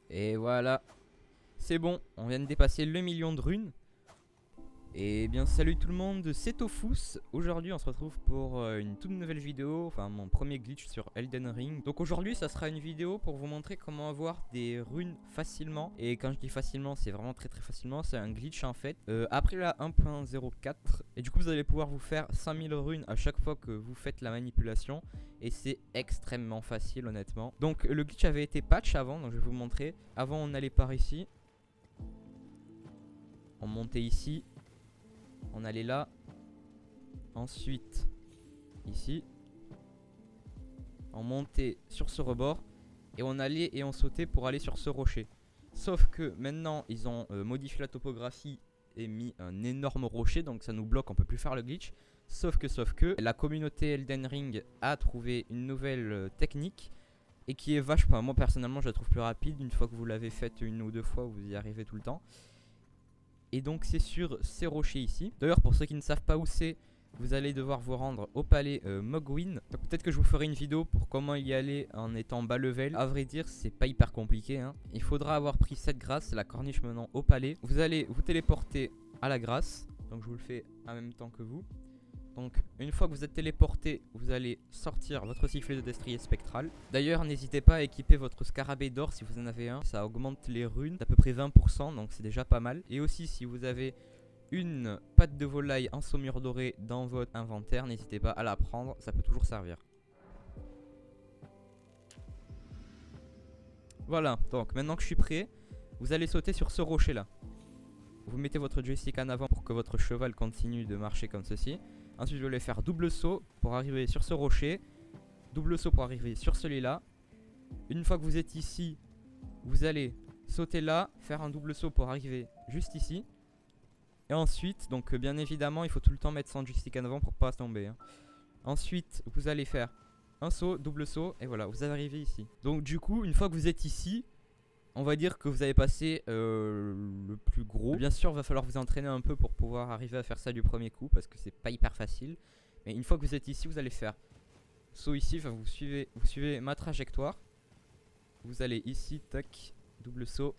Et voilà, c'est bon, on vient de dépasser le million de runes. Et bien salut tout le monde, c'est Tofus. Aujourd'hui on se retrouve pour une toute nouvelle vidéo, enfin mon premier glitch sur Elden Ring. Donc aujourd'hui ça sera une vidéo pour vous montrer comment avoir des runes facilement. Et quand je dis facilement, c'est vraiment très facilement, c'est un glitch en fait. Après la 1.04, et du coup vous allez pouvoir vous faire 5000 runes à chaque fois que vous faites la manipulation. Et c'est extrêmement facile honnêtement. Donc le glitch avait été patch avant, donc je vais vous montrer. Avant on allait par ici, on montait ici, on allait là, ensuite ici, on montait sur ce rebord et on allait et on sautait pour aller sur ce rocher. Sauf que maintenant ils ont modifié la topographie et mis un énorme rocher, donc ça nous bloque, on peut plus faire le glitch. Sauf que la communauté Elden Ring a trouvé une nouvelle technique et qui est vachement, moi personnellement je la trouve plus rapide. Une fois que vous l'avez faite une ou deux fois, vous y arrivez tout le temps. Et donc c'est sur ces rochers ici. D'ailleurs pour ceux qui ne savent pas où c'est, vous allez devoir vous rendre au palais Mogwin. Peut-être que je vous ferai une vidéo pour comment y aller en étant bas level. A vrai dire c'est pas hyper compliqué hein. Il faudra avoir pris cette grâce, la corniche menant au palais. Vous allez vous téléporter à la grâce. Donc je vous le fais en même temps que vous. Donc une fois que vous êtes téléporté, vous allez sortir votre sifflet de destrier spectral. D'ailleurs n'hésitez pas à équiper votre scarabée d'or si vous en avez un. Ça augmente les runes d'à peu près 20%, donc c'est déjà pas mal. Et aussi si vous avez une patte de volaille en saumure dorée dans votre inventaire, n'hésitez pas à la prendre, ça peut toujours servir. Voilà, donc maintenant que je suis prêt, vous allez sauter sur ce rocher là. Vous mettez votre joystick en avant pour que votre cheval continue de marcher comme ceci. Ensuite vous allez faire double saut pour arriver sur ce rocher. Double saut pour arriver sur celui-là. Une fois que vous êtes ici, vous allez sauter là, faire un double saut pour arriver juste ici. Et ensuite, donc bien évidemment il faut tout le temps mettre son joystick en avant pour pas tomber hein. Ensuite vous allez faire un saut, double saut, et voilà, vous arrivez ici. Donc du coup, une fois que vous êtes ici, on va dire que vous avez passé le plus gros. Bien sûr, il va falloir vous entraîner un peu pour pouvoir arriver à faire ça du premier coup, parce que c'est pas hyper facile. Mais une fois que vous êtes ici, vous allez faire saut ici, enfin vous suivez ma trajectoire. Vous allez ici, tac, double saut.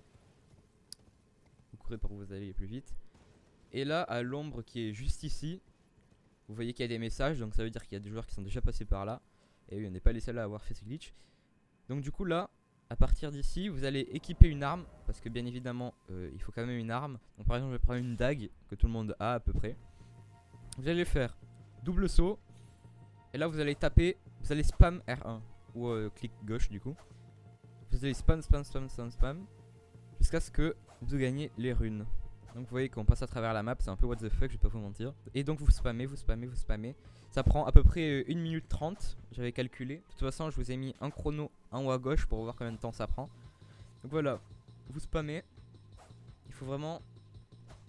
Vous courez pour que vous alliez plus vite. Et là, à l'ombre qui est juste ici, vous voyez qu'il y a des messages, donc ça veut dire qu'il y a des joueurs qui sont déjà passés par là. Et oui, on n'est pas les seuls à avoir fait ce glitch. Donc du coup là, à partir d'ici, vous allez équiper une arme, parce que bien évidemment, il faut quand même une arme. Donc par exemple, je vais prendre une dague, que tout le monde a à peu près. Vous allez faire double saut, et là vous allez taper, vous allez spam R1, ou clic gauche du coup. Vous allez spam, jusqu'à ce que vous gagnez les runes. Donc vous voyez qu'on passe à travers la map, c'est un peu what the fuck, je vais pas vous mentir. Et donc vous spammez. Ça prend à peu près 1 minute 30, j'avais calculé. De toute façon je vous ai mis un chrono en haut à gauche pour voir combien de temps ça prend. Donc voilà, vous spammez. Il faut vraiment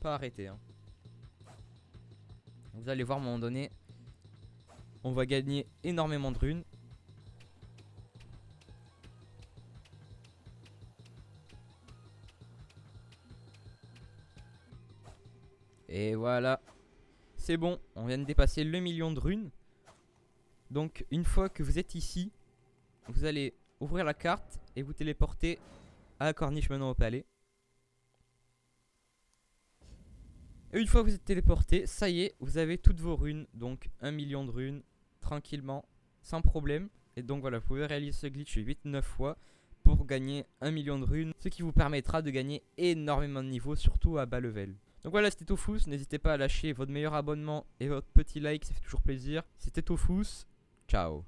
pas arrêter hein. Vous allez voir à un moment donné, on va gagner énormément de runes. Et voilà, c'est bon, on vient de dépasser le million de runes. Donc une fois que vous êtes ici, vous allez ouvrir la carte et vous téléporter à la corniche menant au palais. Et une fois que vous êtes téléporté, ça y est, vous avez toutes vos runes. Donc 1 million de runes, tranquillement, sans problème. Et donc voilà, vous pouvez réaliser ce glitch 8-9 fois pour gagner 1 million de runes, ce qui vous permettra de gagner énormément de niveaux, surtout à bas level. Donc voilà, c'était Tofus, n'hésitez pas à lâcher votre meilleur abonnement et votre petit like, ça fait toujours plaisir. C'était Tofus, ciao.